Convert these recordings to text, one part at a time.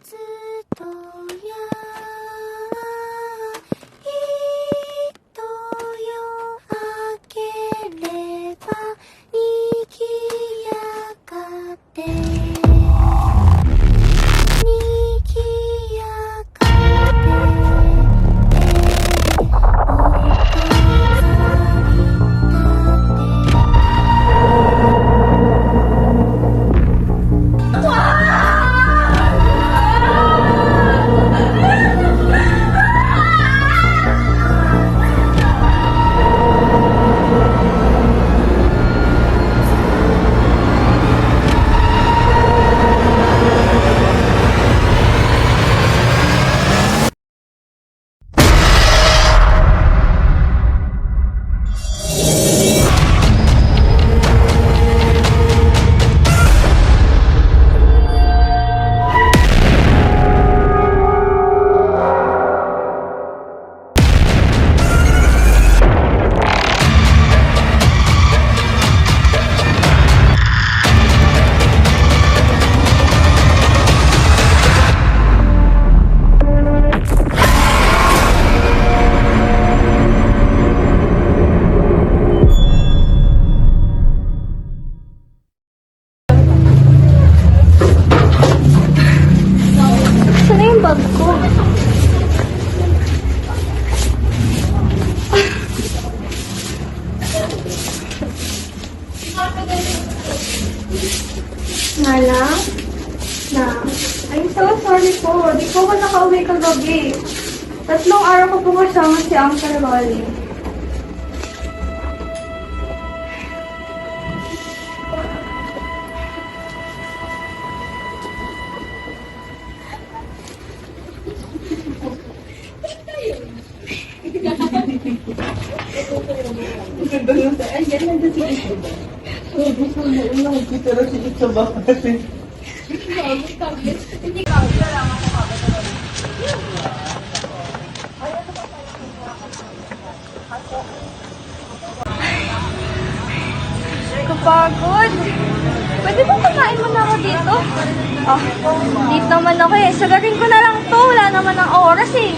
とや人よ明ければにぎやかってにぎやかってSaan na yung bag ko? Nala? Na? I'm so sorry po. Di po ako nakauwi kagabi. 3 araw ko po kasama si Uncle Rolly. Kapagod. Pwede ba kumain mo na ako dito? Ah, dito naman ako eh. Sagarin ko na lang to. Wala naman ang oras eh.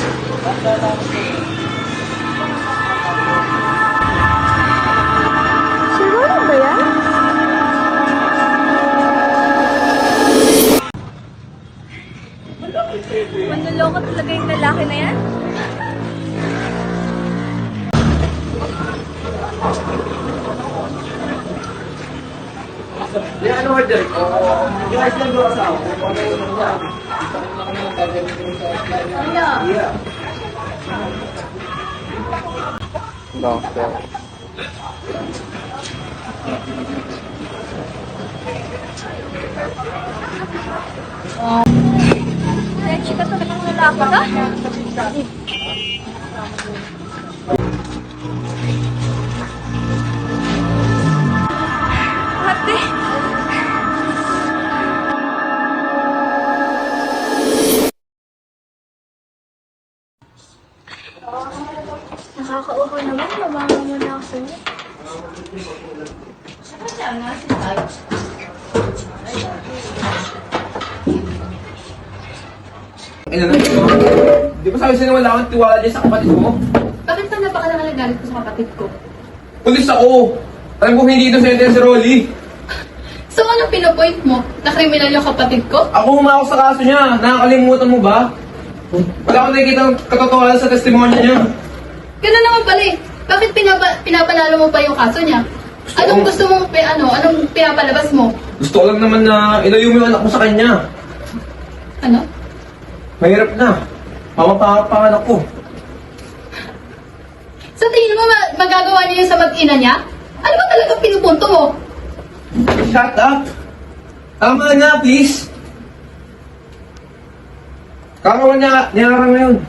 Siguro ba yan? Manloloko talaga yung lalaki na yan? Ano order? Yung ice lang doon sa ako. Yeah. Doctor. Leche ka talagang lalaki ka? Ate! Nakakauhaw naman. Mabango mo na ako sa'yo. Ano na? Di ba sabi sa'yo wala akong tiwala dyan sa kapatid mo? Bakit ka nagalit ko sa kapatid ko? Pulis ako! Alam ko hindi ito sentence si Rolly. So ano pinopoint mo? Na kriminal yung kapatid ko? Ako humawak sa kaso niya. Nakakalimutan mo ba? Wala akong nakikita ng katotohanan sa testimonya niya. Gano'n naman pala eh. Bakit pinapanalo mo pa yung kaso niya? Anong gusto mong, anong pinapalabas mo? Gusto ko lang naman na ilayo mo yung anak mo sa kanya. Ano? Mahirap na. Mamapanganak ko. Sa tingin mo magagawa niya yun sa mag-ina niya? Ano ba talaga pinupunto mo? Shut up! Tama na, please! Kakawan niya ngayon.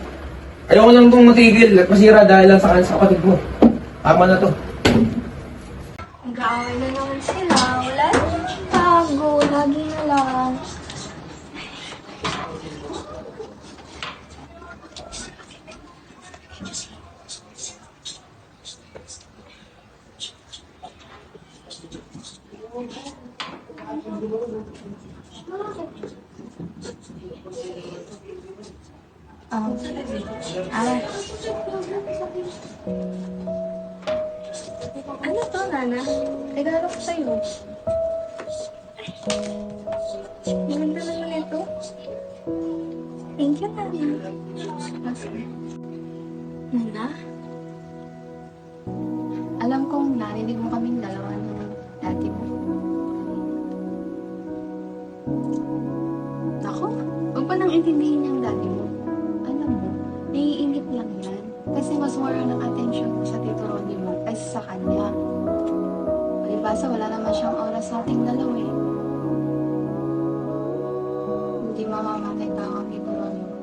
Ayoko lang itong matigil at masira dahil lang sa kapatid mo. Tama na to. Nag-aaway na naman sila. Wala naman tago. Lagi na lang. Bakit? Ah. Ano to, Nana? Regalo ko sa'yo. Ganda naman ito. Thank you, Nana. Nana? Alam kong narinig mo kaming dalawa ng dati mo. Ako, huwag pa nang intindihin yung dati mo. Alam mo, naiinggit lang yan. Kasi mas more ng attention mo sa Tito Ronnie mo kaysa sa kanya. Palibasa, wala naman siyang oras sa ating dalawa eh. Hindi mamamatay ka ang Tito Ronnie mo.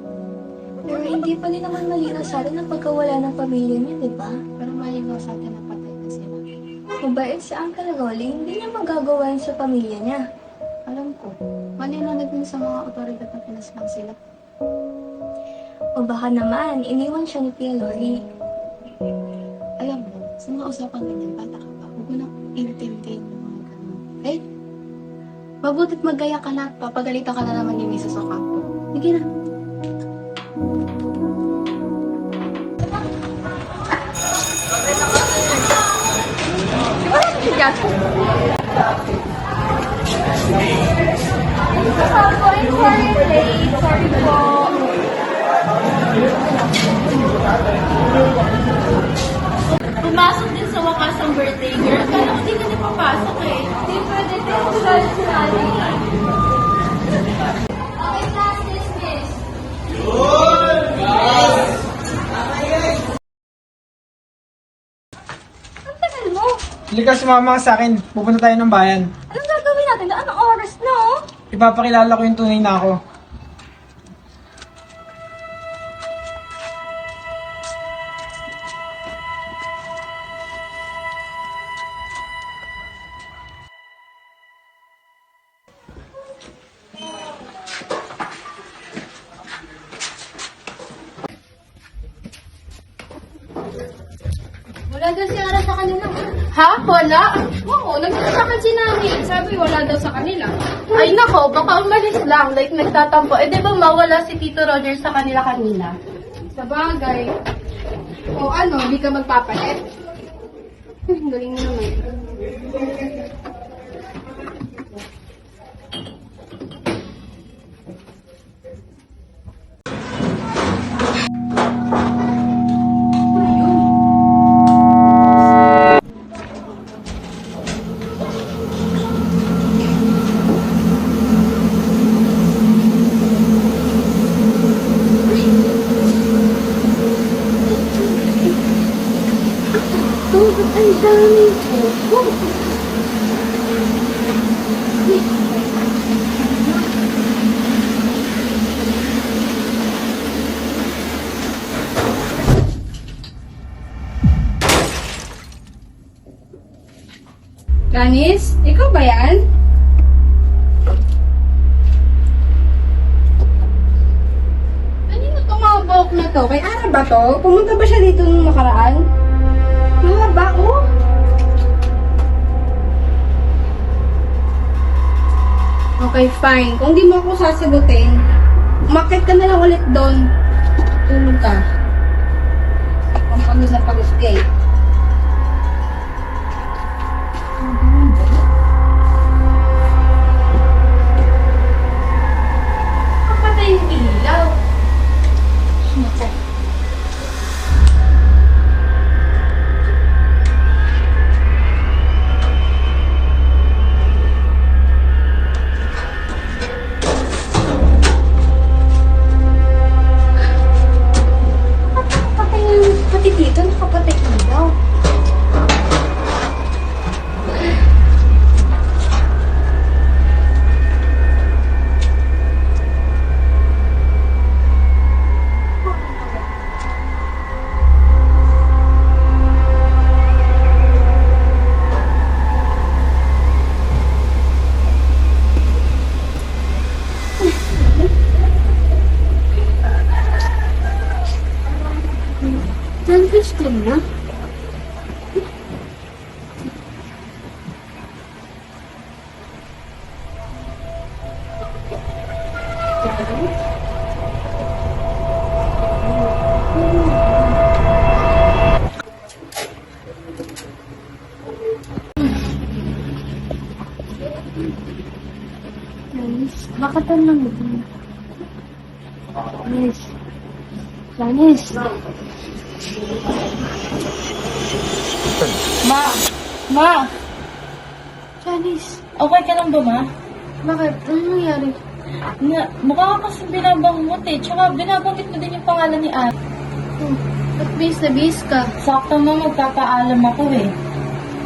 Pero hindi pa rin naman malinaw sa atin ang pagkawala ng pamilya niya, di ba? Pero malinaw sa atin na patay na sila. Mabait si Uncle Rolly, hindi niya magagawa yun sa pamilya niya. Alam ko, malinaw na din sa mga otoridad na pinaslang sila. O baka naman, iniwan siya ni Tia Lori. Alam mo, sa mga usapan ganyan, bata ka pa, huwag mo nang intindihin yung mga ganun. Okay? Mabutit magaya ka na, papagalitan ka na naman ni Mrs. Ocampo. Sige na. Sorry po. Pumasok din sa wakas ang birthday girl. Kala ko di ka na papasok eh. Hindi pwede tayo sa Okay, class dismiss. Ang tagal mo. Halika sumama ka sa akin. Pupunta tayo ng bayan. Anong gagawin natin? Anong oras na, oh? Ipapakilala ko yung tunay na ako. Wala daw si Ara sa kanila. Ha? Wala? Oo, nagsasakan si Nani. Sabi wala daw sa kanila. Ay nako, baka umalis lang. Like nagtatampo. Eh di ba mawala si Tito Roger sa kanila kanina? Sa bagay. O ano, di ka magpapalit? Galing mo naman. Ang dami ko. Janice, ikaw ba yan? Kanino itong mga buhok na to? Kay Ara ba to? Pumunta ba siya dito nung nakaraan? Mahaba, oh. Okay, fine. Kung di mo ako sasagutin, umakit ka na lang ulit doon. Tulog ka. Ang pagod na pagod kay. Kapatay yung ilaw. Nako. Pati dito, nakapatay ilaw. Nag-fish ka na? Lakatan lang ito. Janice. Janice. Ma! Ma! Janice. Okay ka lang ba, ma? Bakit? Ano nangyari? Mukha ka kasing binabangot eh. Tsaka binabanggit mo din yung pangalan ni Ate. Ba't base na base ka? Sakto mo magpapaalam ako eh.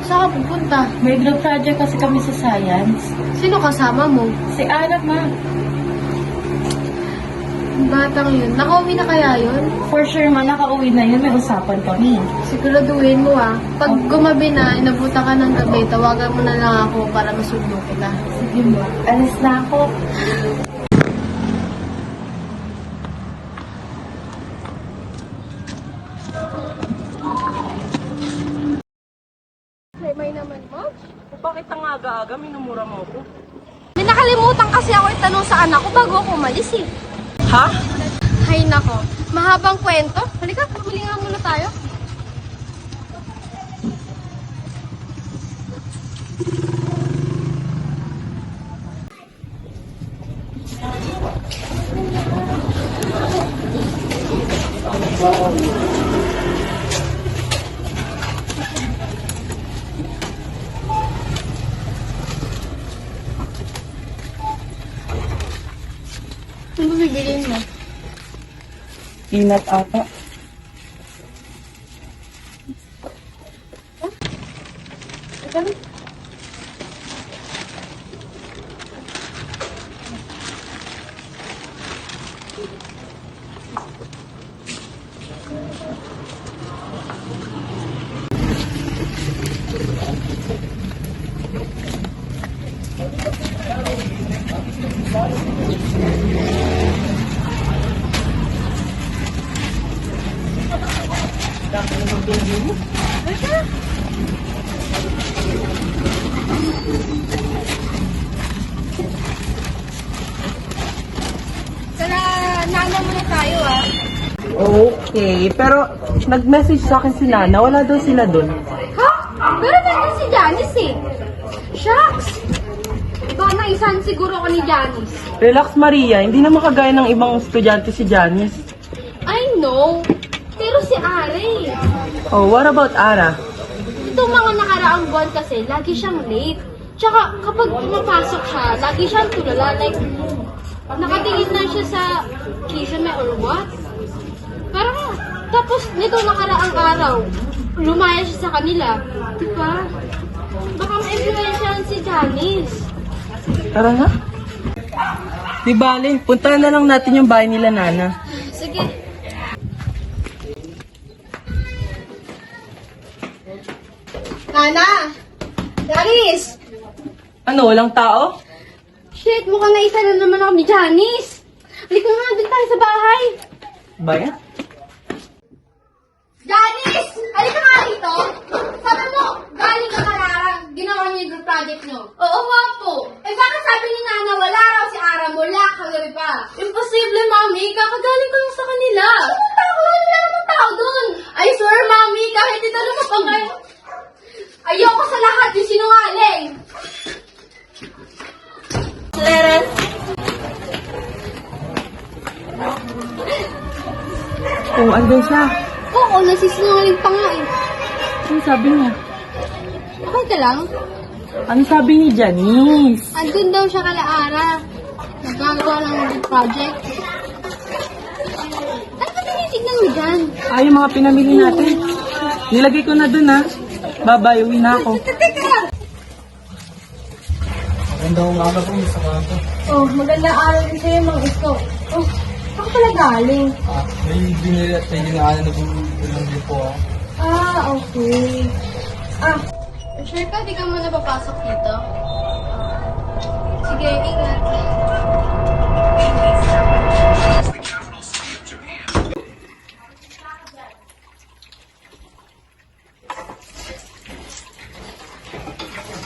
Saan ka pupunta? May group project kasi kami sa science. Sino kasama mo? Si Anak, ma. Ang batang yun. Nakauwi na kaya yun? For sure, ma, nakauwi na yun. May usapan kami. Siguraduhin mo ah. Pag gumabi na, inabuta ka ng gabi, tawagan mo na lang ako para masundo kita. Sige, ma. Alis na ako. May naman mo? Bakit ang aga-aga minumura mo ako? May nakalimutan kasi ako itanong sa anak ko bago ako umalis eh. Ha? Hay nako, mahabang kwento. Halika, bumili nga muna tayo. Ano bibiliin mo? Peanut ata. Tara, nana muna tayo ah. Okay, pero nag-message sa akin si Nana, wala daw sila doon. Ha? Pero nandun si Janice eh. Shucks! Baka naisan siguro ako ni Janice. Relax Maria, hindi naman kagaya ng ibang estudyante si Janice. I know. Pero si Are. Oh, what about Ara? Itong mga nakaraang buwan kasi, lagi siyang late. Tsaka kapag pumapasok siya, lagi siyang tulala. Like, nakatingin na siya sa kisame or what? Parang, tapos nito nakaraang araw, lumaya siya sa kanila. Diba? Baka ma-influensyahan si Janice. Tara na. Di bale, puntahan na lang natin yung bahay nila Nana. Sige. Nana! Janice! Ano, walang tao? Shit, mukhang naisa na naman ako ni Janice. Halika nga, doon tayo sa bahay. Baya? Janice! Halika nga dito. Sabi mo, galing ka kararang, ginawa niyo yung group project niyo. Oo nga po. Eh bakit sabi ni Nana, wala raw si Ara mula kagabi pa? Imposible, Mami. Kakagaling ko lang sa kanila. Anong tao? Wala namang tao doon. I swear, Mami, kahit itanong mo pa kayo. Ayoko sa lahat yung sinungaling. Oh, andun siya. Oo, nasisinungaling pa nga eh. Ano sabi niya? Okay ka lang? Ano sabi ni Janice? Andun daw siya kala Ara. Nagagawa lang ng project. Ano ba tinitignan mo dyan? Ay, yung mga pinamili natin. Nilagay ko na dun ha. Babay, uwi na ako. Magandang umaga po, Mr. Kanto. Oh, magandang araw din sa'yo, mga isko. Oh, saan ka pala galing? May binili at may ginaanan na bumili po ako. Ah, okay. Sure ka, di ka mo napapasok dito? Sige, ingat.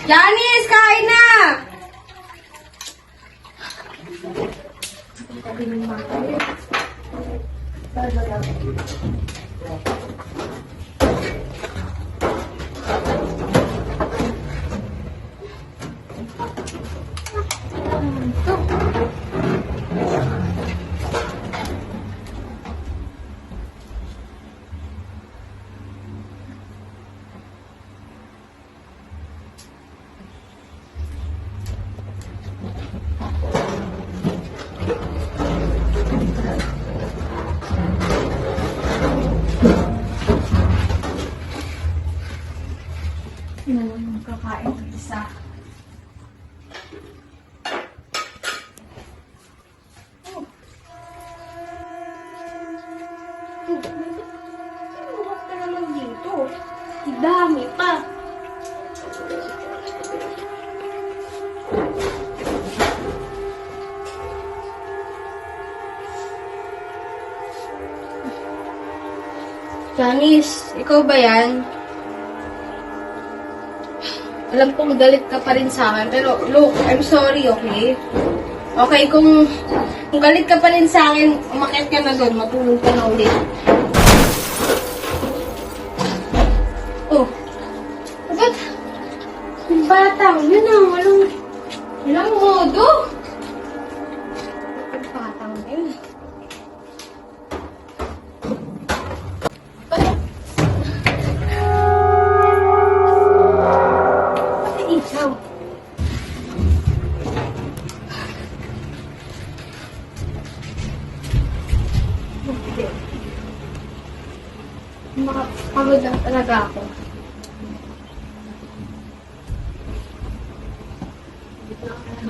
Janice, kain na! Kakain ng isa. Bukas ka naman dito. Dami pa. Janice, ikaw ba yan? Alam kong galit ka pa rin sa akin, pero look, I'm sorry, okay? Okay, kung galit ka pa rin sa akin, umakyat ka na doon, matulog ka na ulit. Oh, ba't? Yung batang, yun ang walang modo. Yung batang yun. Ikaw. Makapagod lang talaga ako.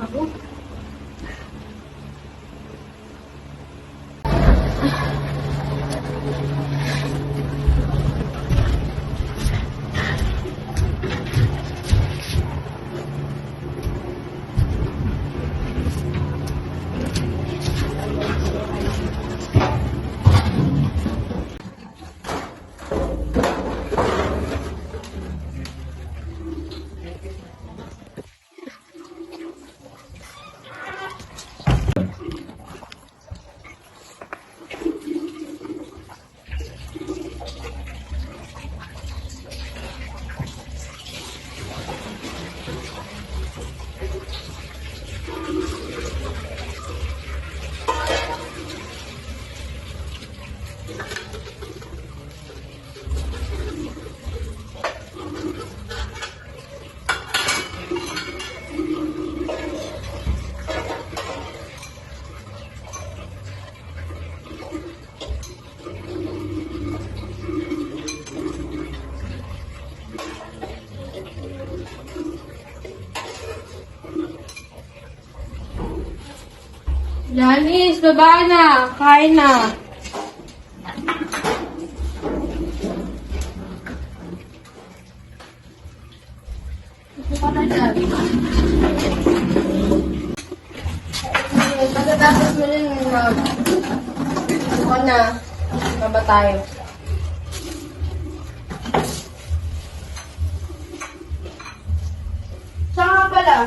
Ako? Janice, baba na. Kain na. Ito ka na dyan. Pagkatapos mo rin buka na. Baba tayo. Saan nga pala?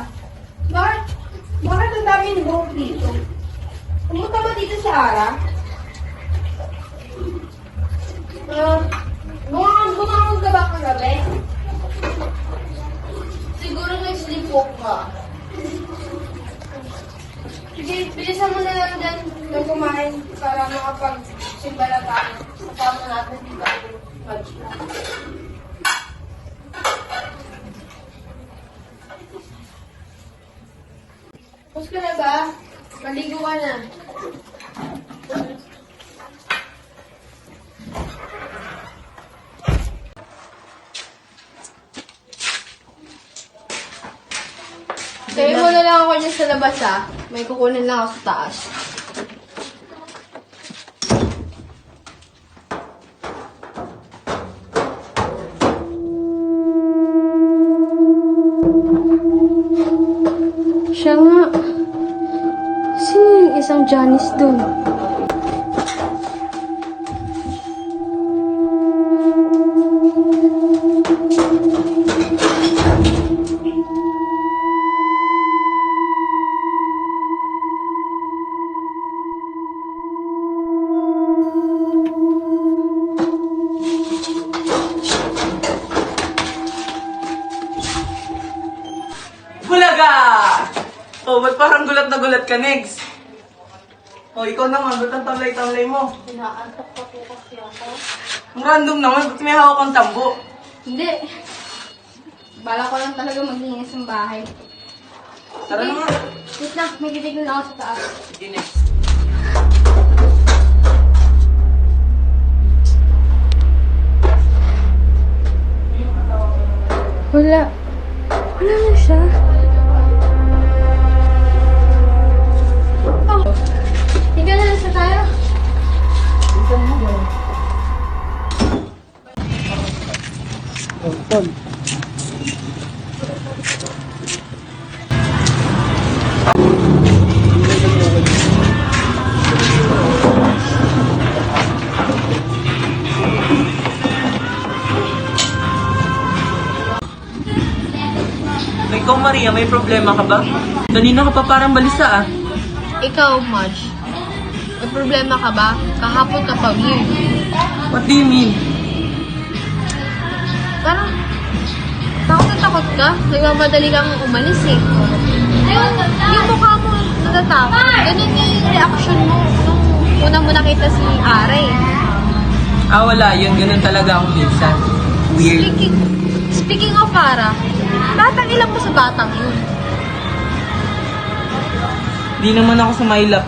Bakit ang dami ng buhok dito? Pumunta ba dito si Ara? Bumangon ka ba kagabi? Siguro nag-sleepwalk ka. Sige, bilisan mo na lang dyan ng kumain para makapag-simba na tayo. Kasama natin dito ako. Lunch na. Tapos ka na ba? Maligo ka na. Sabi mo na lang ako dyan sa labas ha. May kukunin lang ako sa taas. Siya nga. Sino yung isang Janice doon? Bulaga! Oh, ba't parang gulat na gulat ka, Negs? Oh, ikaw naman, ba't ang tamlay-tamlay mo? Inaantok pa po kasi ako. Ang random naman, ba't may hawak kang tambo? Hindi. Bala ko lang talaga maglinis ng bahay. Tara na nga. Wait lang, may titignan ako sa taas. Sige, Negs. Wala. Wala na siya. Oh. Higa na sa tayo. Ikaw, Maria, may problema ka ba? Kanina ka pa parang balisa ah. Ikaw, Marge. May problema ka ba? Kahapon ka pa weird. What do you mean? Parang, takot na takot ka. Nagmamadali kang umalis eh. Yung mukha mo natatakot. Ganun yung reaction mo nung una mo nakita si Ara eh. Ah, wala yun. Ganun talaga ako minsan. Weird. Speaking of Ara, batang ilang mo sa batang yun? Di naman ako sumailap.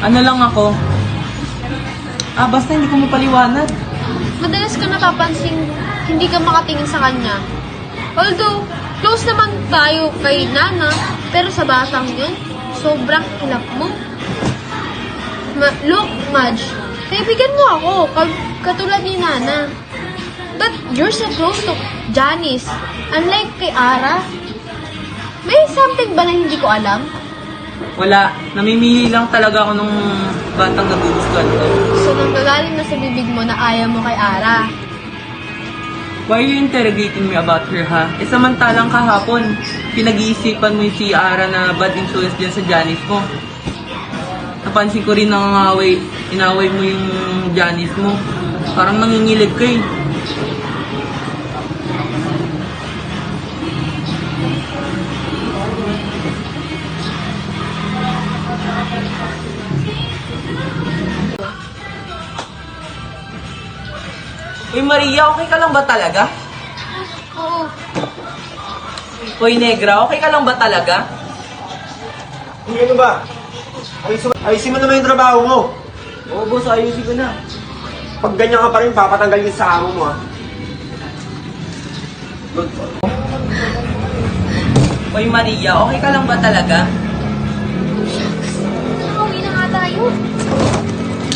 Ano lang ako? Ah, basta hindi ko mapaliwanag. Madalas ko napapansin hindi ka makatingin sa kanya. Although, close naman tayo kay Nana, pero sa batang yun, sobrang hilap mo. Look, Madge, kaibigan mo ako, katulad ni Nana. But you're so close to Janice, unlike kay Ara. May something ba na hindi ko alam? Wala. Namimili lang talaga ako nung batang nagugustuhan ko. So, nang gagaling na sa bibig mo na ayaw mo kay Ara. Why are you interrogating me about her, ha? Eh, samantalang kahapon, pinag-iisipan mo yung si Ara na bad influence dyan sa Janice mo. Napansin ko rin na inaway mo yung Janice mo. Parang nangingilig ka eh. Uy, Maria, okay ka lang ba talaga? Oo. Uy, Negra, okay ka lang ba talaga? Hindi ano ba? Ayusin mo naman yung trabaho mo. Oo, boss, ayusin ko na. Pag ganyan ka pa rin, papatanggal yung sa amo mo ah. Uy, Maria, okay ka lang ba talaga? Nakauwi na nga tayo.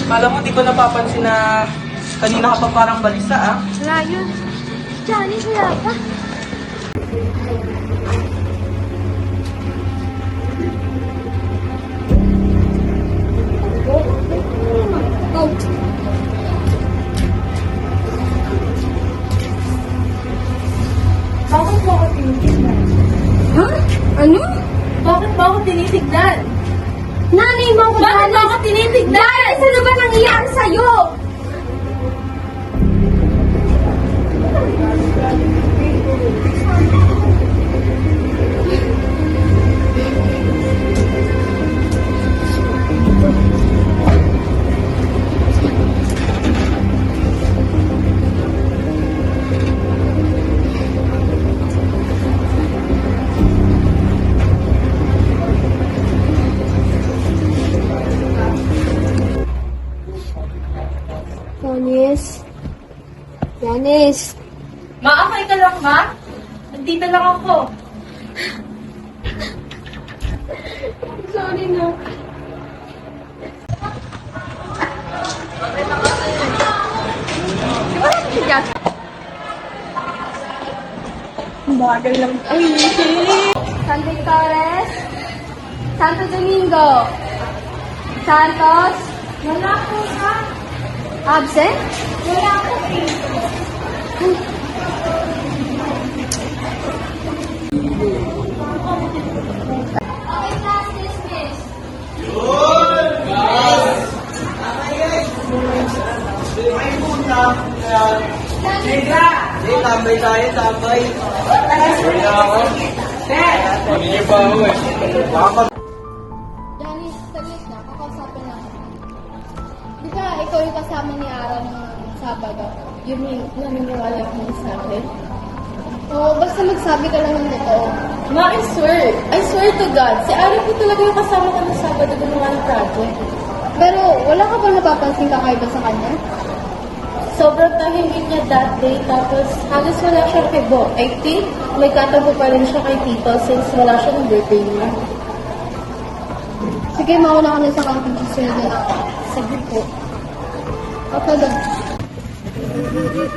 Kala mo, di ko napapansin na kanina ka pa parang balisa, ah. Wala yun. Janice, wala pa. Bakit mo ako tinitignan? Ha? Ano? Bakit mo ako tinitignan? Nanay mo ako bakit mo ako tinitignan? Dahil ano ba nangyayari sa'yo? Janice. Ma, okay ka lang ba? Nandito lang ako. Sorry na. Bagal lang. Ay, Santo Torres. Santo Domingo. Santos. Wala po ka. Absent? Wala po. Okay, class dismiss. Tambay tayo, tambay. Hindi pa ako eh. Janice, saglit na. Kakausapin lang. Di ba ikaw yung kasama ni Ara ng Sabado? Yung naniniwala ko sa akin? Oo, basta magsabi ka lang ng totoo. Ma, I swear to God, si Ari po talaga yung kasama ko ng Sabado gumawa ng project. Pero wala ka ba napapansin kakaiba sa kanya? Sobrang tahimik niya that day, tapos halos wala siya kay Bo. I think may katabi pa rin siya kay Tito since wala siya ng birthday niya. Sige, mauna ka na sa camping susunod na ako. Sige po. Okay ba?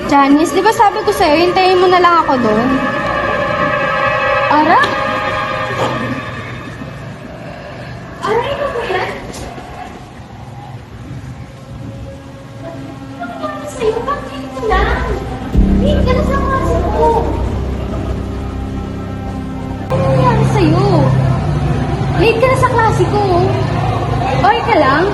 Janice, di ba sabi ko sa'yo, hintayin mo na lang ako doon? Ara? Aray ko ba yan? Ano sa'yo? Bakit mo lang? Hindi ka na sa klase ko. Ano nangyari sa'yo? Late ka na sa klase ko. Okay ka lang?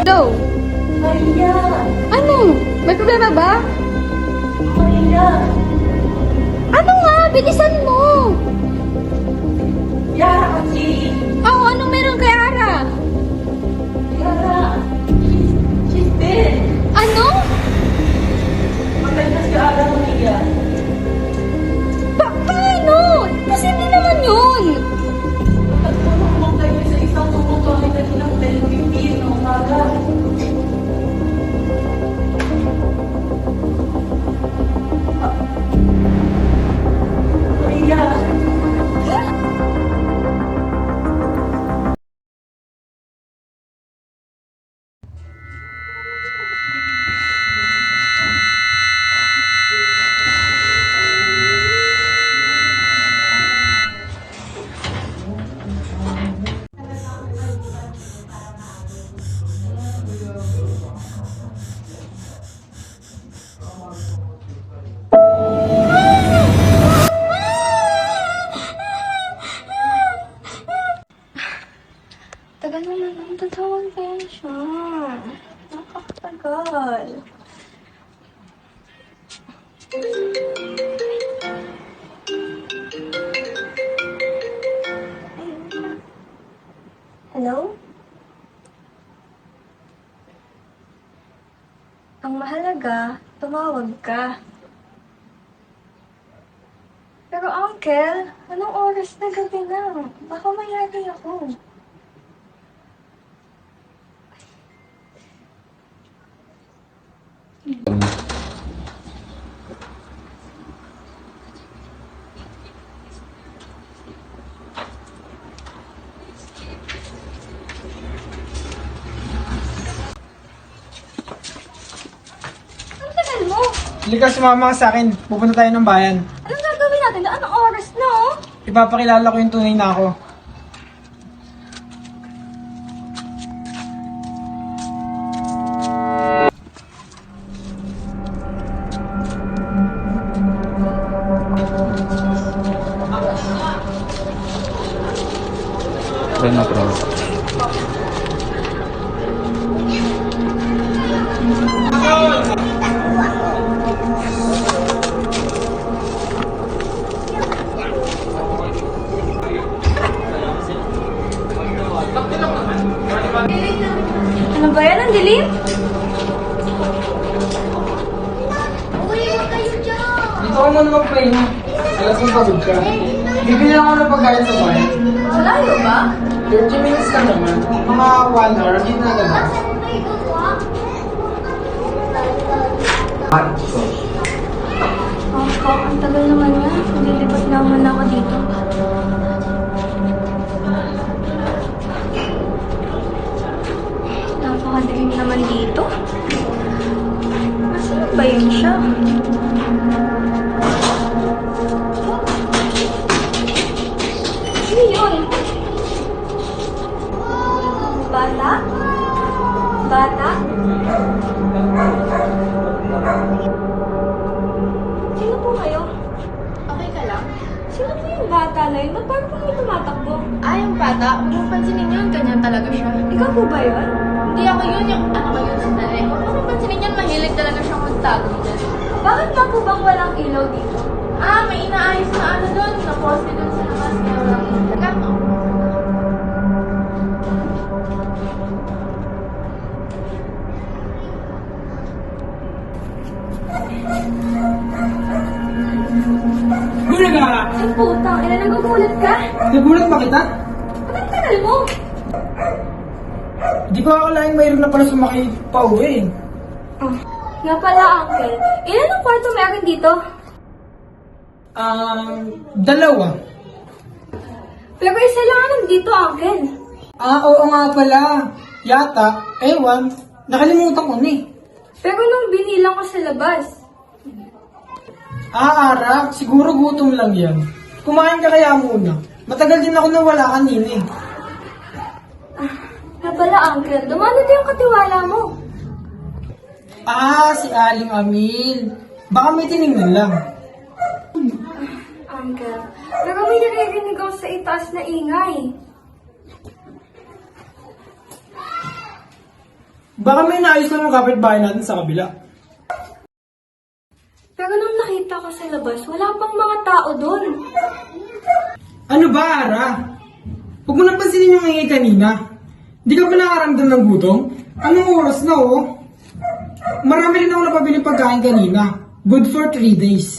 Hello? Maria! Ano? May problema ba? Maria! Ano nga? Bilisan mo! Yara kasi! Oo, anong meron kay Ara? Yara! She's dead! Ano? Patay na si Ara Maria. Paano? Kasi hindi naman yun! Nagpulong kayo sa isang tumutuloy na ng Pilipino, umaga. Maria! Tagal naman ang tatawag kaya siya. Nakakatagal. Hello? Ang mahalaga, tumawag ka. Pero Uncle, anong oras na gabi na? Baka mayari ako. Ang tagal mo? Halika, sumama ka sa akin. Pupunta tayo ng bayan. Anong gagawin natin? Anong oras na, oh? Ipapakilala ko yung tunay na ako. Ano ba yan? Ang dilim? Dito ka muna magpahinga. Alas kong pagod ka. Bibili lang ako ng pagkain sa bayan. Malayo ba? 30 minutes ka naman. Mga 1 hour, hindi na agad. Ang tagal naman yan. Nililipat naman ako dito. Napakadilim naman dito. Sino ba yun siya? Sino yun? Bata? Bata? Sino po kayo? Okay ka lang? Sino po yung bata na yun? Ba't parang po may tumatakbo? Ah, yung bata, huwag mong pansinin yun, ganyan talaga siya. Ikaw po ba yun? Hindi ako yun, yung ano ko yun sandali. Huwag mong pansinin yun, mahilig talaga siyang magtago dyan. Bakit nga po bang walang ilaw dito? Ah, may inaayos na ano doon, na poste doon sa labas. Kaya walang ilaw. nagulat ka? Nagulat ba kita? Ba't ang tagal mo? Di ko akalain mayroon na pala sumakay pa uwi. Nga pala, Uncle. Ilan ang kwarto meron dito? Dalawa. Pero isa lang naman dito, Uncle. Oo nga pala. Yata, ewan, nakalimutan ko ni. Pero nung binilang ko sa labas. Ara, siguro gutom lang yan. Kumain ka kaya muna. Matagal din ako nawala kanina eh. Nga pala, Uncle. Dumano din yung katiwala mo. Si Aling Amil. Baka may tinignan lang. Uncle. Pero may naririnig ako sa itaas na ingay. Baka may naayos lang ang kapitbahay natin sa kabila. Pero nung nakita ko sa labas, wala pang mga tao doon. Ano ba, Ara? Huwag mo nang pansinin yung ingay kanina. Di ka ba nakaramdam ng gutom? Anong oras na, oh? Marami rin ako napabiling pagkain kanina. Good for 3 days.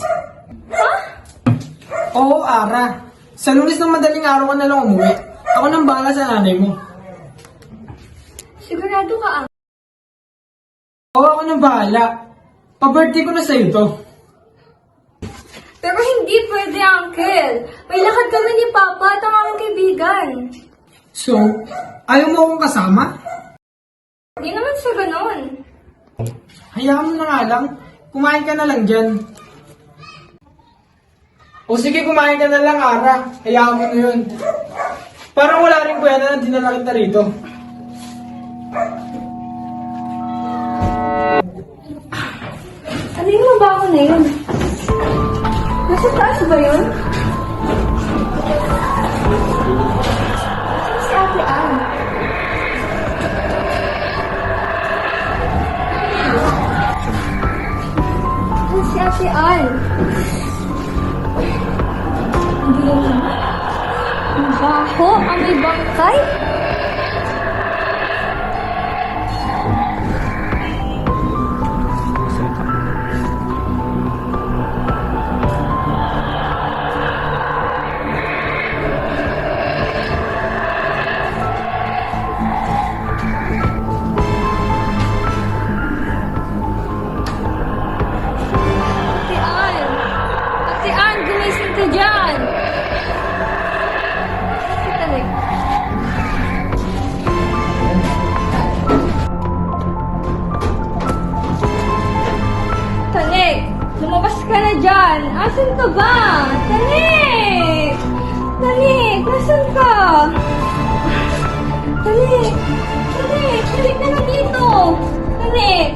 Oo, Ara. Sa Lunes ng madaling araw ka na lang umuwi. Ako nang bahala sa nanay mo. Sigurado ka, Uncle. Oo, ako nang bahala. Pa-birthday ko na sa'yo to. Pero hindi pwede, Uncle. May lakad kami ni Papa at ang aming kaibigan. So, ayaw mo akong kasama? Hindi naman siya ganon. Hayaan mo na nga lang. Kumain ka na lang dyan. O sige, kumain ka na lang, Ara. Hayaan mo na yun. Parang wala rin kwenta na dinala kita rito. Ano yung mabaho na yun? Nasa taas ba yun? Nasaan si Ate Ann? Nasaan si Ate Ann? Hindi naman. Ang baho, ang may bangkay. Ate Ann! Ate Ann, gumising ka dyan! Si Tarik. Tarik! Lumabas ka na dyan! Asan ka ba? Tarik! Tarik! Nasaan ka? Tarik! Tarik! Tarik ka na dito! Tarik!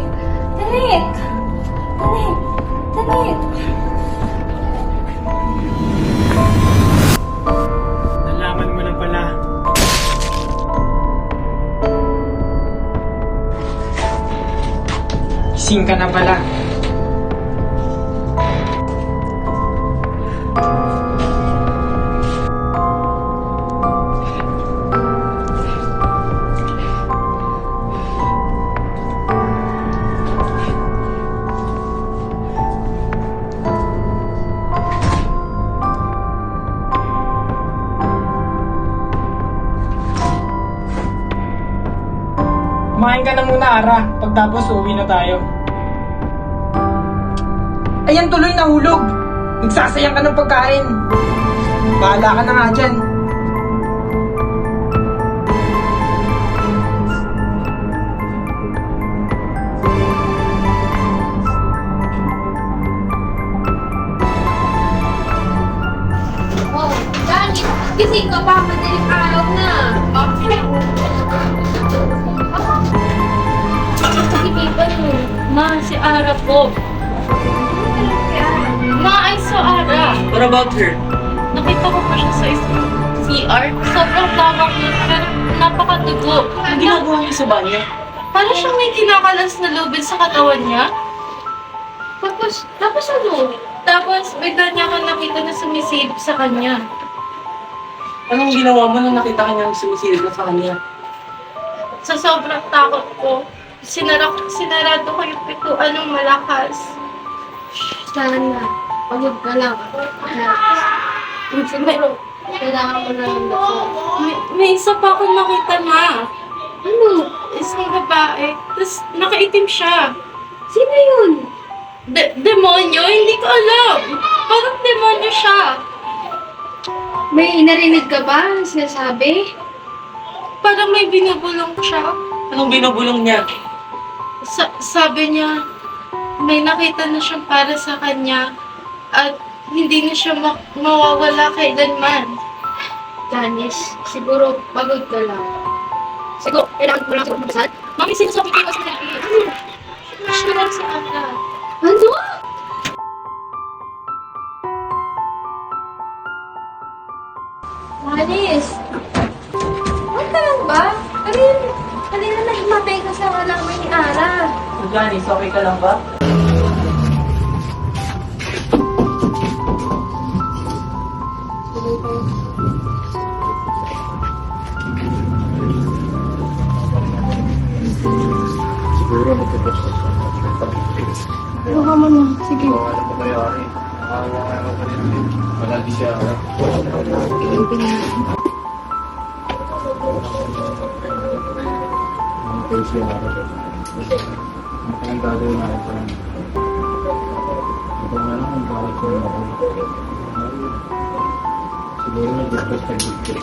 Tarik! Tarik! Tarik! Nalaman mo na pala. Gising ka na pala. Kumain ka na muna, Ara. Pagtapos, uwi na tayo. Ayan, tuloy nahulog. Nagsasayang ka ng pagkain. Bahala ka na nga dyan. Oh, Dani, gising ka pa. Madaling araw na. Pag-ibiban mo. Ma, si Ara po. Ma, I saw Ara. What about her? Nakita ko pa siya sa CR. Sobrang tabak niya, pero napakadugo. Ang ginagawa niya sa banyo? Parang siyang may kinakalas na lubid sa katawan niya. Tapos ano? Tapos bigla niya ako nakita na sumisilip sa kanya. Anong ginawa mo nung nakita ka niyang sumisilip na sa kanya? Sa sobrang takot ko, sinarado ko yung pituan ng malakas. Sana, pagod ka lang. Kailangan mo na ng dasal. May isa pa akong nakita na. Ano? Isang babae. Tapos nakaitim siya. Sino yun? Demonyo? Hindi ko alam. Parang demonyo siya. May narinig ka ba? Ano sinasabi? Parang may binubulong siya. Anong binubulong niya? Sabi niya, may nakita na siyang para sa kanya at hindi na siya mawawala kailanman. Janice, siguro pagod ka lang. Siguro, kailangan ko lang siguro magpasal? Mami, sinasabi ko mas malaki. Siya lang si Ana. Ano? Janice! Huwag ka lang ba? Kanina nagmatay ka sa halaman ni Ara. So, Janice, okay ka lang ba? Siguro magpapos. Buka mo na. Sige. Ano pa mayari? Nakawa nga naman pa rin. Wala di siya. Ang case yung araw. Ang gagawin na ito. Ito nga lang ang bawat ko na ako. Siguro nag-discuss tayo dito.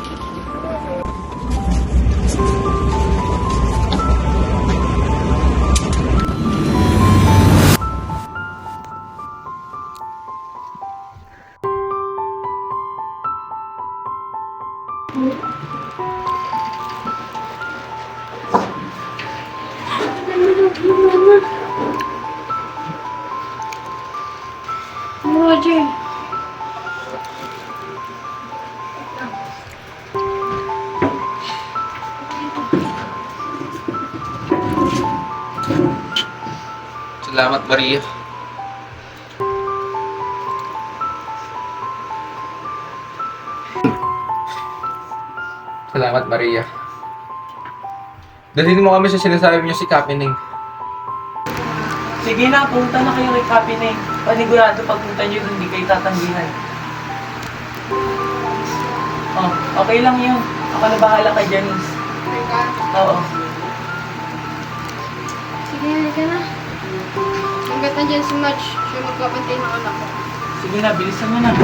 Roger. Salamat, Maria. Salamat, Maria. Dalhin mo kami sa sinasabi niyo si Kapining. Sige na, punta na kayo kay Kapining. Panigurado pagpunta niyo dun, hindi kayo tatanggihan. Oh, okay lang yun. Ako na bahala kay Janice. Oo. Sige, halika na. Hanggat nandiyan si Match, siya magpapantay ng anak ko. Sige na, bilisan mo na.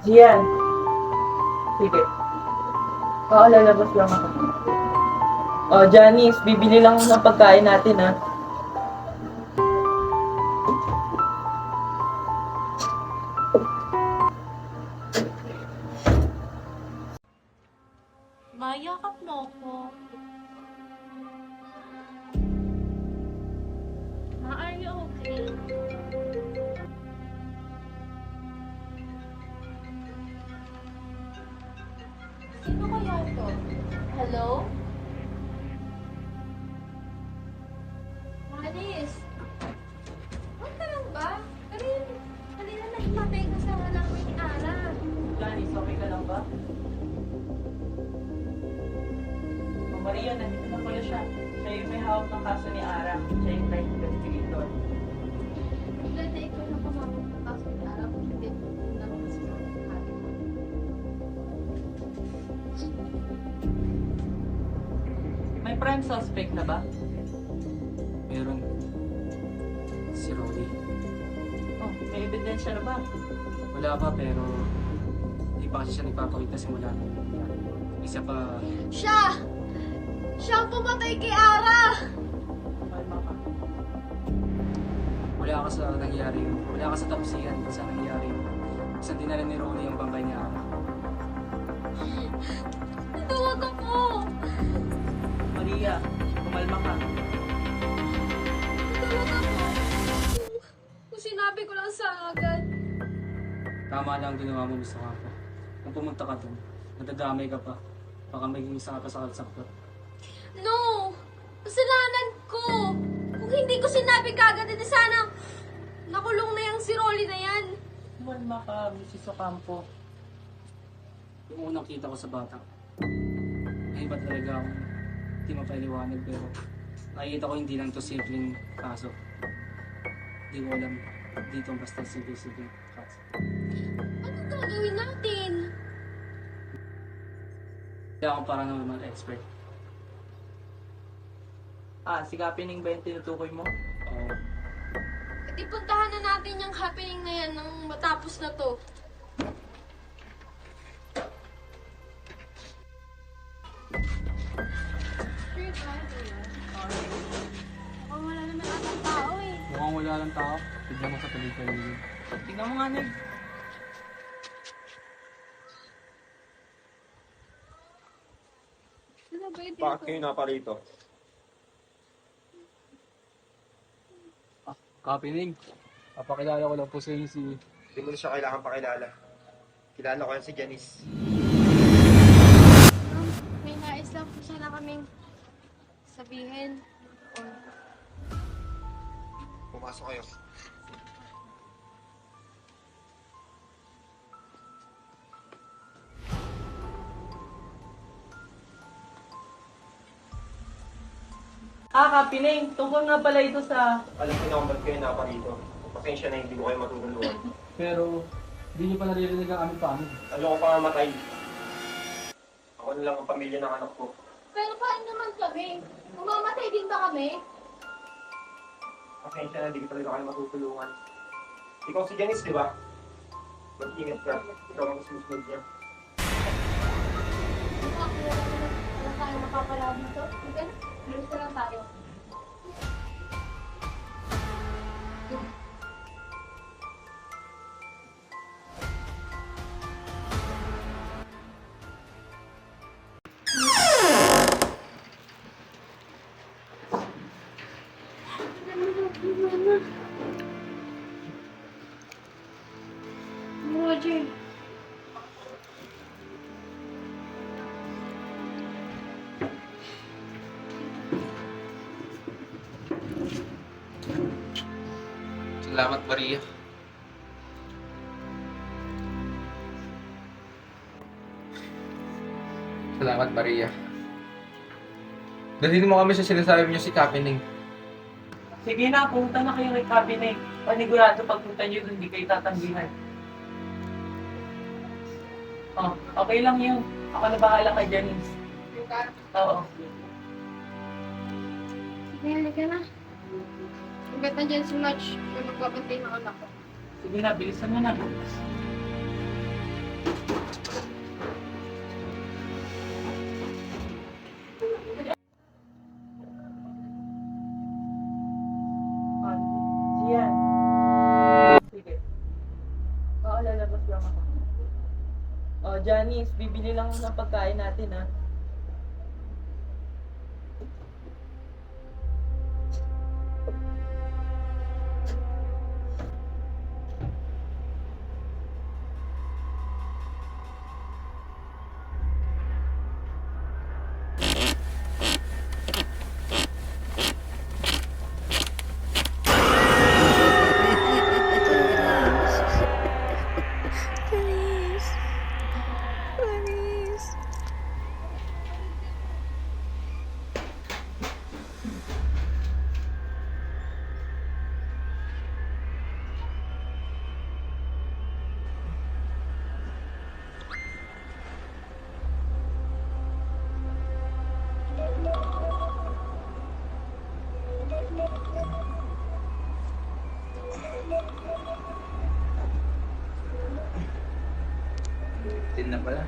Gian. Sige. Oo, lalabas lang ako. Oh, Janice, bibili lang ng pagkain natin, ha? Mayakap mo ko. Ma, are you okay? Sino kaya ito? Hello? Janice! Huwag ka lang ba? Kanina nagmatay ka sa halaman ni Ara. Janice, okay ka lang ba? Oh, Maria, nandito na pala siya. Siya yung may hawak ng kaso ni Ara. Siya yung private investigator. Ganda ikaw na kumamot ng kaso ni Ara kung hindi mo naman kasi makakari mo. May prime suspect na ba? Meron. Si Rolly. Oh, may ebidensya na ba? Wala pa pero hindi pa kasi siya nagpapakita simula nung isa pa. Siya! Siya ang pumatay kay Ara! Kalma ka. Wala ka sa nangyari. Wala ka sa tapsihan kung saan nangyari. Isang dinala ni Rolly ang bangkay ni Ara. Natuwag ako! Maria, kumalma ka. Natuwag ako! Kung sinabi ko lang sa agad. Tama lang ang ginawa mo, Mr. Campo. Kung pumunta ka dun, nadadamay ka pa. Baka maging isa ka pa sa kalsakot. No! Kasalanan ko! Kung hindi ko sinabi kagad, hindi sana nakulong na yung si Rolly na yan. Kumalma ka, Mrs. Ocampo. Yung unang kita ko sa bata, ba talaga akong hindi mapaliwanag pero nakikita ko hindi lang to simpleng kaso. Hindi ko alam dito basta simple kaso. Anong gagawin natin? Kaya ako parang naman expert. Si Kapining ba yung tinutukoy mo? Oo. Di puntahan na natin yung happening na yan nang matapos na to. Mukhang wala naman atang tao eh. Mukhang wala lang tao. Tignan mo sa paligid-paligid. Tingnan mo nga, Neg. Ano ba yun? Bakit kayo naparito? Kapining, papakilala ko lang po sa inyo si... Hindi mo na siya kailangan pakilala. Kilala ko yan si Janice. May nais lang po sana kaming sabihin. Pumasok kayo. Kapining, tungkol nga pala ito sa... Alam ko na kung ba't kayo naparito. Pasensya na hindi ko kayo matutulungan. Pero, hindi niyo pa naririnig ang aming panig. Ano ko pa mamatay? Ako na lang ang pamilya ng anak ko. Pero paano naman kami? Mamamatay din ba kami? Pasensya na, hindi ko talaga kayo matutulungan. Ikaw si Janice, di ba? Mag-ingat ka. Ikaw ang susunod niya. Wala tayo makapalaban dito. Okay na, bilis na lang tayo. Roger. Salamat, Maria. Salamat, Maria. Dalhin mo kami sa sinasabi niyo si Kapining. Sige na, punta na kayo kay Kapining. Panigurado pagpunta niyo doon, hindi kayo tatanggihan. Oh, okay lang yun. Ako na bahala kay Janice. Oo. Sige, halika na. Hanggat nandiyan si Match, may magbabantay ng anak ko. Sige na, bilisan mo na. Siyan. Sige. Oo, lalabas lang ako. Oh, Janice, bibili lang ng pagkain natin, ha? Tin na pala.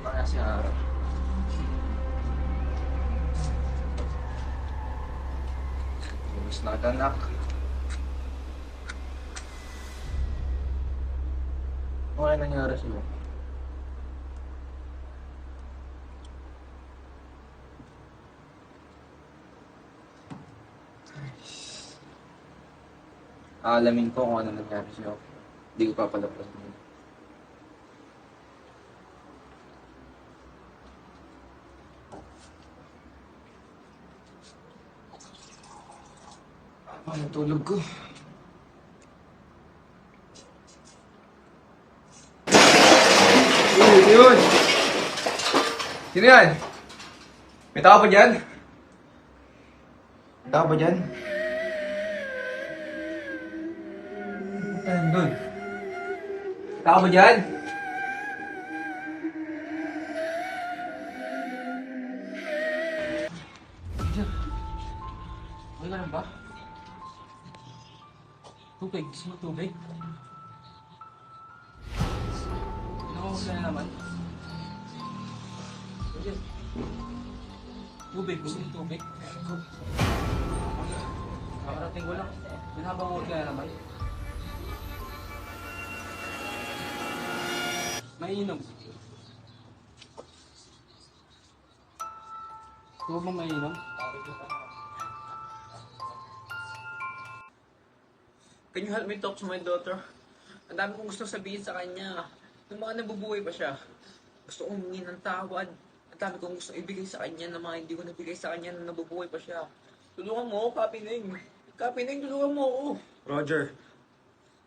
Saan na si Araw? Mas naganak. Ano kaya nangyari sa'yo? Aalamin ko kung ano nangyari sa'yo. Hindi ko papalabas mo. Ano tulog ko? Yun! Sino yan? May tao pa dyan? May tao pa dyan? Ano doon? May tao pa dyan? Okay ka lang ba? Tubig. Gusto mo tubig? Nakakasaya na naman. Sige. Tubig. Gusto mo tubig? Kakarating ko lang. Binabangon ka na naman. Mainom. Gusto mo mainom? Can you help me talk to my daughter? Ang dami kong gusto sabihin sa kanya. Nung mga nabubuhay pa siya, gusto kong humingi ng tawad. Ang dami kong gusto ibigay sa kanya na mga hindi ko nabigay sa kanya nung nabubuhay pa siya. Tulungan mo ako, Kapining. Kapining, tulungan mo ako. Roger,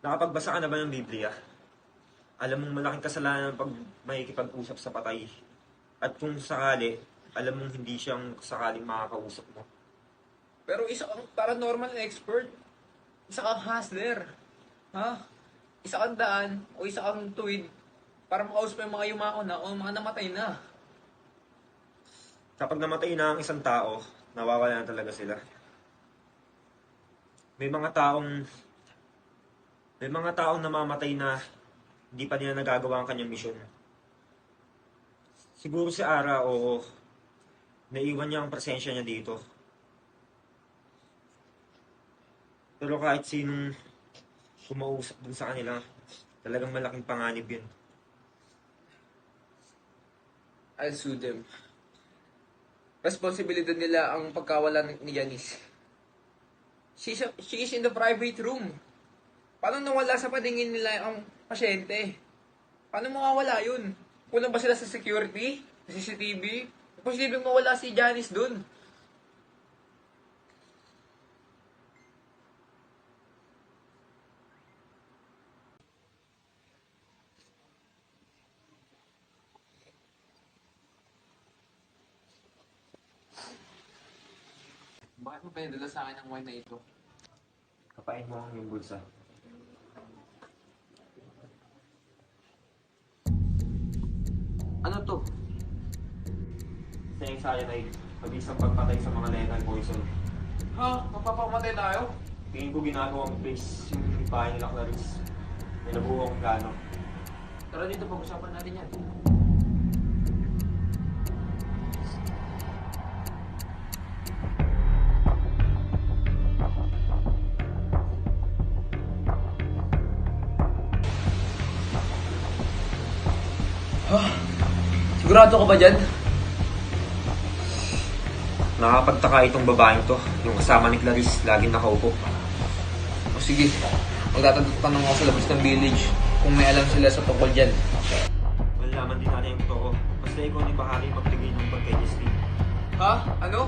nakapagbasa ka na ba ng Biblia? Alam mong malaking kasalanan pag makikipag-usap sa patay. At kung sakali, alam mong hindi siyang sakaling makakausap mo. Pero isa kang paranormal expert. Isa kang hustler. Ha? Isa kang daan o isa kang tuwid para makausap yung mga yumao na o mga namatay na. Kapag namatay na ang isang tao, nawawala na talaga sila. May mga taong namamatay na hindi pa nila nagagawa ang kanyang misyon. Siguro si Ara, o naiwan niya ang presensya niya dito. Pero kahit sinong kumausap dun sa kanila, talagang malaking panganib yun. I'll sue them. Responsibilidad nila ang pagkawala ni Janice. She is in the private room. Paano nawala sa paningin nila ang pasyente? Paano mawawala yun? Kulang ba sila sa security? Sa CCTV? Posibleng mawala si Janice dun. Bakit mo pinadala sa akin ang wine na ito? Kapain mo ang iyong bulsa. Ano to? Sayang cyanide, pag-isang pagpatay sa mga lethal poison. Ha? Magpapamatay tayo? Tingin ko ginagawang place yung bahay nila Clarice. May nabuo akong plano. Tara dito, pag-usapan natin yan. Sigurado ka ba dyan? Nakakapagtaka itong babaeng to, yung kasama ni Clarice, laging nakaupo. O sige, magtatanong ako sa labas ng village kung may alam sila sa tungkol dyan. Malalaman din natin yung totoo. Basta ikaw ni bahagi magbigay ng pagkay-Justine. Ha? Ano?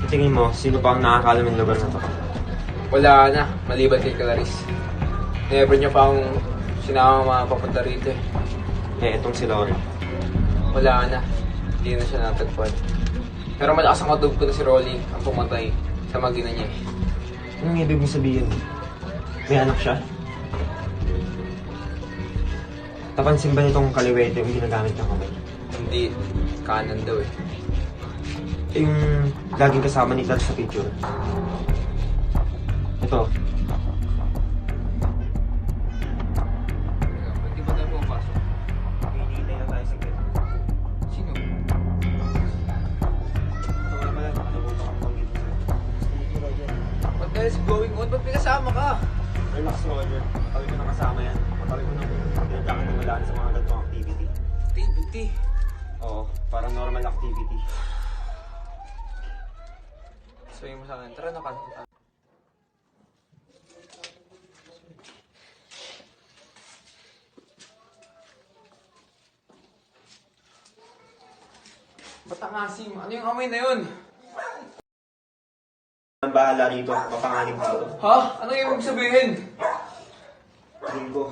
Sa tingin mo, sino pa ang nakakalam ng lugar na to? Wala na, maliban kay Clarice. Never niya pa akong sinama mga papunta rito eh. Eh, itong si Lori. Wala na, hindi na siya natagpuan. Pero malakas ang katub ko na si Rolly ang pumatay sa magina niya eh. Anong ibig mo sabihin? May anak siya? Napansin ba nitong kaliwete yung ginagamit ng kamay? Hindi, kanan daw eh. Yung laging kasama ni Clarice sa picture. Ito. Pwede ba tayo pumapasok? Hinihintay na tayo sa gate. Sino? Ito nga pala, nakalimutan ko ang dito. What the hell is going on? Ba't may kasama ka? Relax, Roger. Matagal ko na kasama yan. Matagal ko nang pinagkakaniwalaan sa mga ganitong activity. Activity. Oo, parang normal activity. Sabihin mo sa akin, tara na ka. Ba't ang asim? Ano yung amoy na yun? Ang bahala rito, mapanganib dito. Ha? Ano yung ibig sabihin? Tingin ko,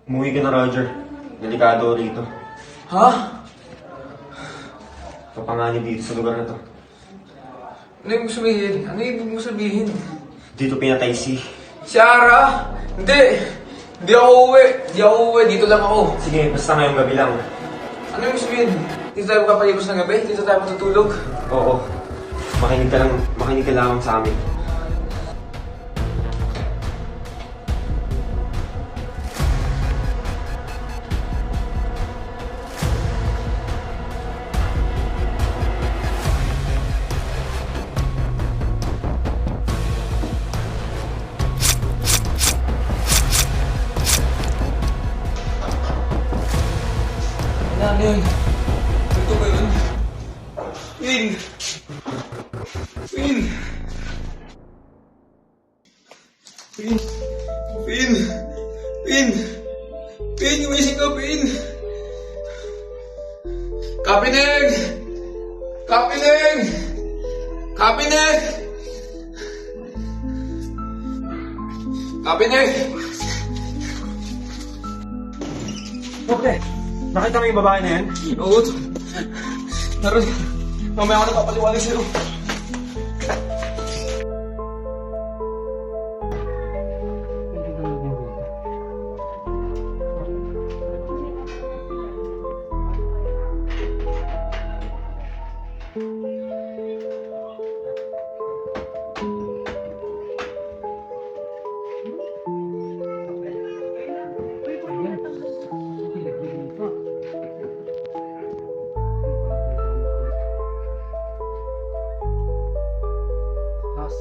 Umuwi ka na, Roger. Delikado rito. Ha? Papanganib dito sa lugar na to. Ano ibig sabihin? Ano ibig mo sabihin? Dito pinatay si... Si Ara? Hindi! Hindi ako uuwi. Hindi ako uuwi. Dito lang ako. Sige, basta ngayong gabi lang. Ano ibig sabihin? Dito tayo magpapalibos ng gabi? Dito tayo matutulog? Oo. Makinig ka lang sa amin. Ano yun? Ito ba yun? Win! Win! Win! Win! Win! Win! Gumising ka, Win! Kapinig! Kapinig! Kapinig! Kapinig! Okay. Nakita mo yung babae na yan? Oo, naroon. Mamaya ako nagpapaliwanag sa'yo. Boss.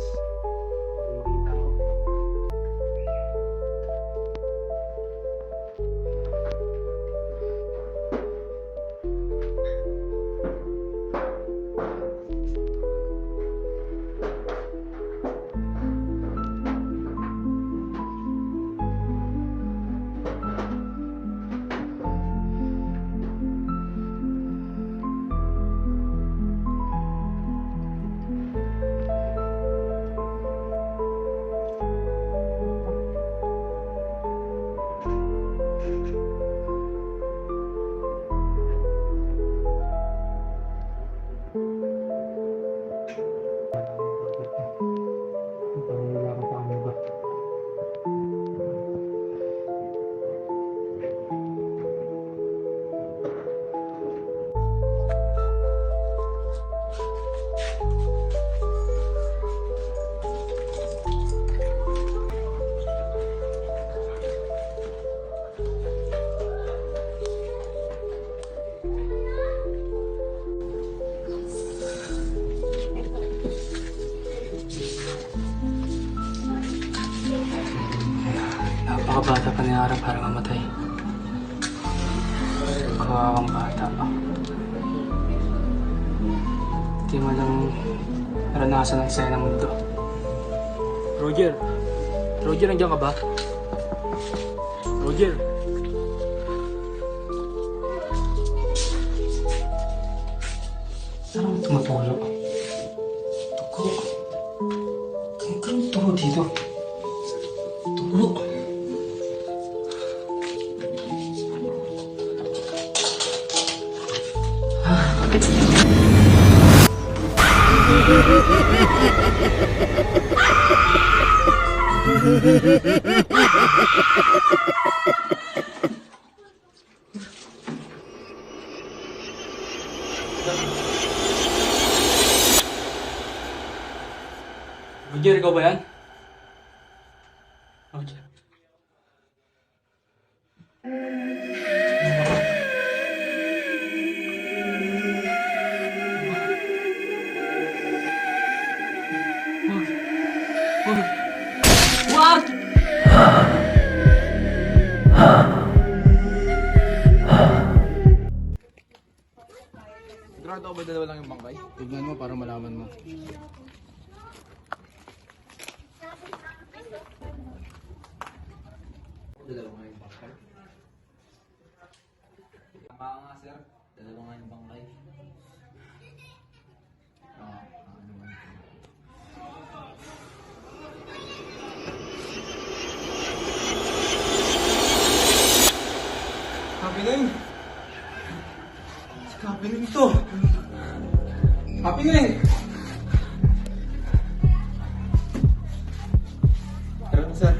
Napakabata pa ni Ara para mamatay. Kawawang bata. Hindi mo lang naranasan ang saya ng mundo. Roger! Roger, nandiyan ka ba? Roger! Saan ang tumutulo? Tuko. Kaya tulo dito. Tulo. Roger, ikaw ba yan? Roger. Wag! Sigurado ako ba dalawa lang yung bangkay? Tignan mo para malaman mo. Dalawa nga yung bangkay. Tama nga sir, dalawa nga yung bangkay. Ay! Sikapin na ito! Happy na eh! Tara na, sir.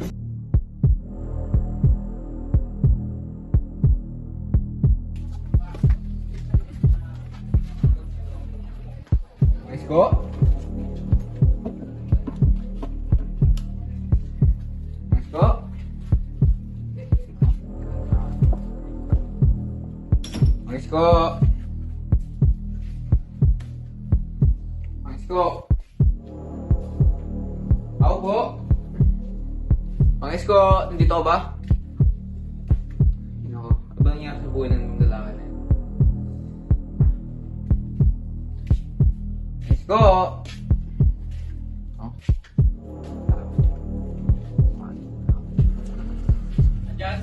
Let's go! Let's go! Let's go! Let's go! Ako po! Let's go! Nandito ka ba? Ako, ano ba nangyari sa buhay ng dalaga na yun? Let's go! Oh. Andyan?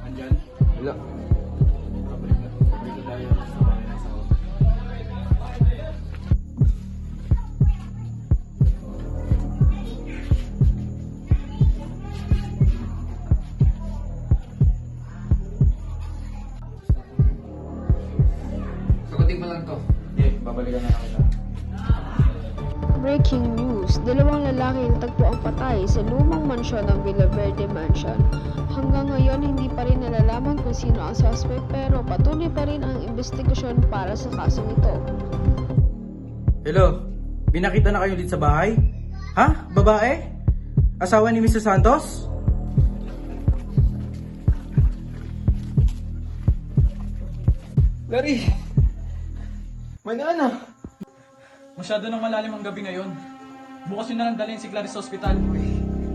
Andyan? Wala. Sagutin mo lang to. Okay, babalikan na lang kita. Breaking news, dalawang lalaki natagpo ang patay sa lumang mansyon ng Villaverde Mansion. Hanggang ngayon, hindi pa rin nalalaman kung sino ang suspect pero patuloy pa rin ang investigasyon para sa kasong ito. Hello? Binakita na kayo ulit sa bahay? Ha? Babae? Asawa ni Mr. Santos? Larry! May na. Masyado nang malalim ang gabi ngayon. Bukas yun na lang dalhin si Clarice sa ospital.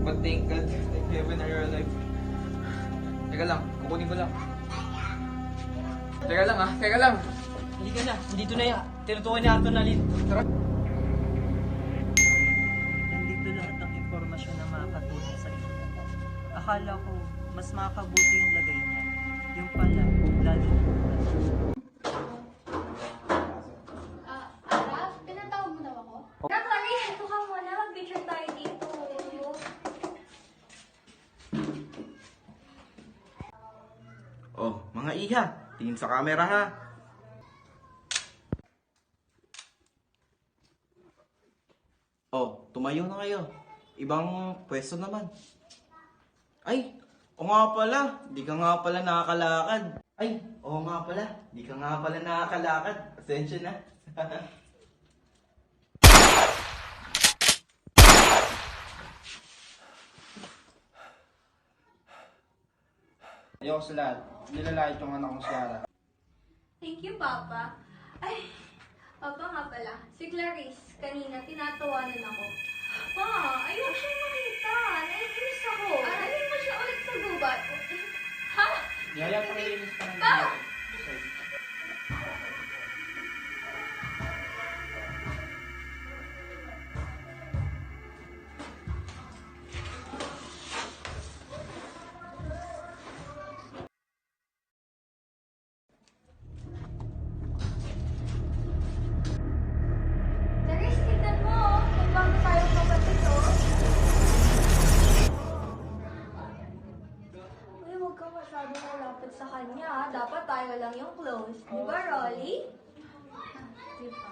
But thank God, thank heaven are you alive. Teka lang, kukunin ko lang. Teka lang teka lang. Hindi ka na, nandito na yan. Tinutukan ni Anton na Lynn. Tara. Nandito lahat ng impormasyon na makakatulong sa inyo. Akala ko, mas makakabuti yung lagay niya. Yung pala, lalo na. Ara, pinatawag mo daw ako? Clarice, ito ka muna. Mag-picture tayo dito. Oh, mga iha, tingin sa camera ha. Oh, tumayo na kayo. Ibang pwesto naman. Ay, o nga pala, di ka nga pala nakakalakad. Ay, o nga pala, di ka nga pala nakakalakad. Pasensya na. Ayoko sa lahat. Nilalait yung anak mo si Ara. Thank you, Papa. Ay, Papa nga pala. Si Clarice, kanina tinatawanan ako. Pa, ayoko siyang makita. Naiinis ako. Alin mo siya ulit sa gubat. Ha? Yaya, pakilinis ka ng Pa! Clarice, tignan mo. Magbago tayo kapatid, oh. Uy, huwag ka masyadong malapit sa kanya. Dapat tayo lang yung close. Di ba, Rolly? Di ba?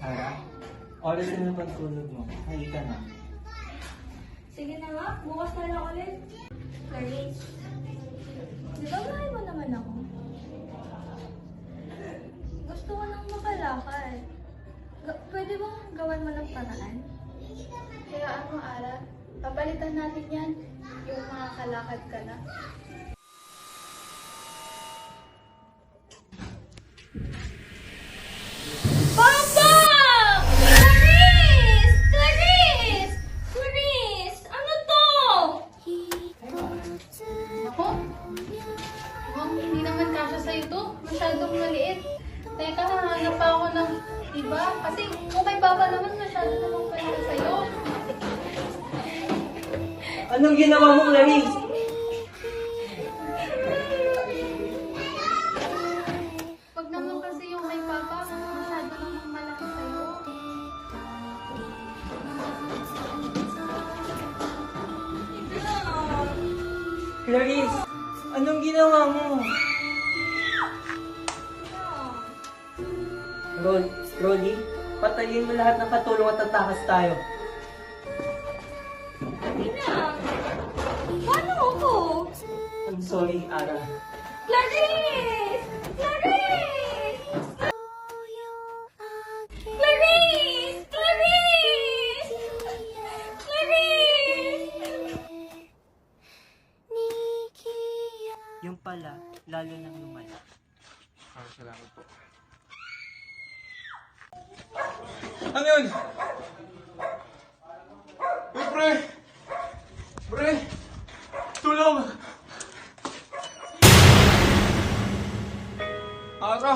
Ara, oras na ng pagtulog mo. Halika na. Sige na nga, bukas na lang ulit. Clarice, di ba mahal mo naman ako? Gusto ko nang makalakad. Pwede bang gawan mo ng paraan? Kaya ano, Ara? Papalitan natin yan. Yung makakalakad ka na. Papa! Clarice! Clarice! Clarice! Ano to? Ako? Mukhang hindi naman kasya sa'yo to. Masyadong maliit. Teka, hanap pa ako ng iba. Kasi kung kay Papa naman, masyado namang pwede sa'yo. Anong ginawa mo, Clarice? Pag naman kasi yung may papa, masyado namang malaki sa'yo. Clarice, anong ginawa mo? Rolly, patayin mo lahat ng katulong at tatakas tayo. Paano ako? I'm sorry, Ara. Clarice! Clarice! Clarice! Clarice! Clarice! Yung pala, lalo nang lumala. Salamat po. Ano yun? Uy, pre! Pre! Tulong! Ara!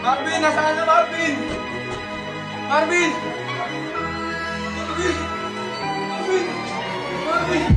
Marvin! Nasaan na Marvin? Marvin! Marvin! Marvin! Marvin!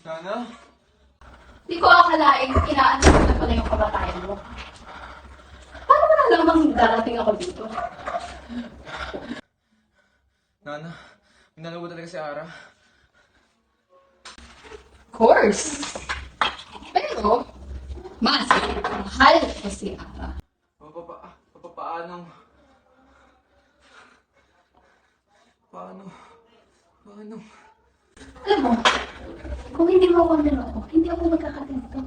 Sana? Di ko akalaing inaanak na pala yung kamatayan mo. Paano mo nalamang darating ako dito? Nana, minalaw ko talaga si Ara. Of course! Pero, mas mahal ko si Ara. Paano? Alam mo, kung hindi mo ako niloko, hindi ako magkakaganito.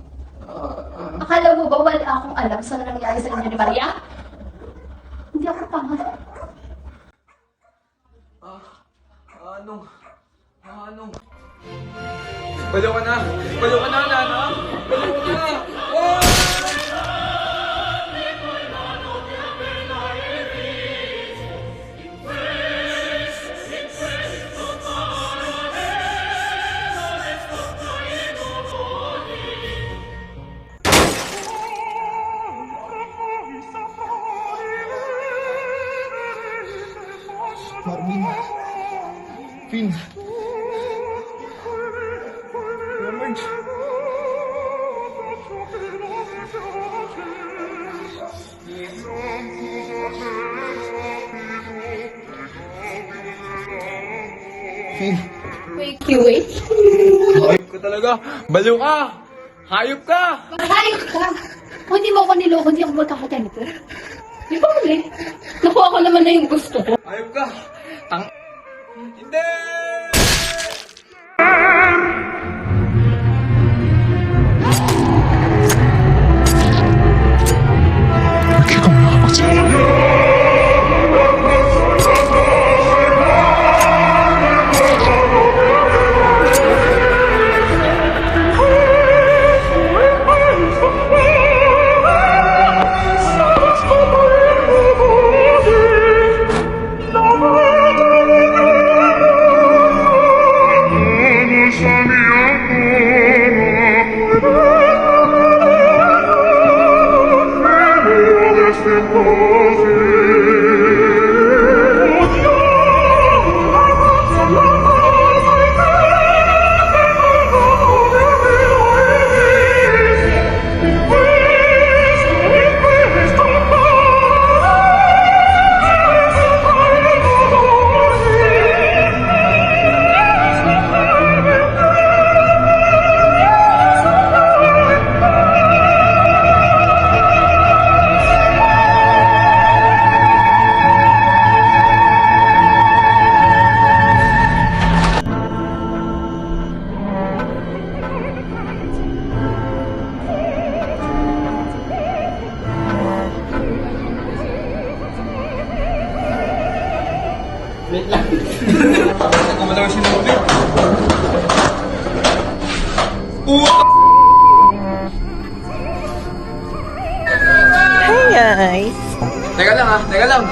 Akala mo ba wala akong alam sa nangyari sa inyo ni Maria? Hindi ako tama. Baliw ka na! Baliw ka na, Nana! Baliw ka na! Oh! Marvin. Finn. Emerge. Finn. Wait, wait. Hayop ka talaga! Baliw ka! Hayop ka! Hayop ka! Kung hindi mo ako niloko, hindi ako magkakaganito. Di ba ulit? Nakuha ko naman na yung gusto ko. Hayop ka! Hindi! Wait lang. Kumalaw si Nobel. Teka lang.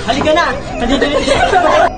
Halika na! Nandito na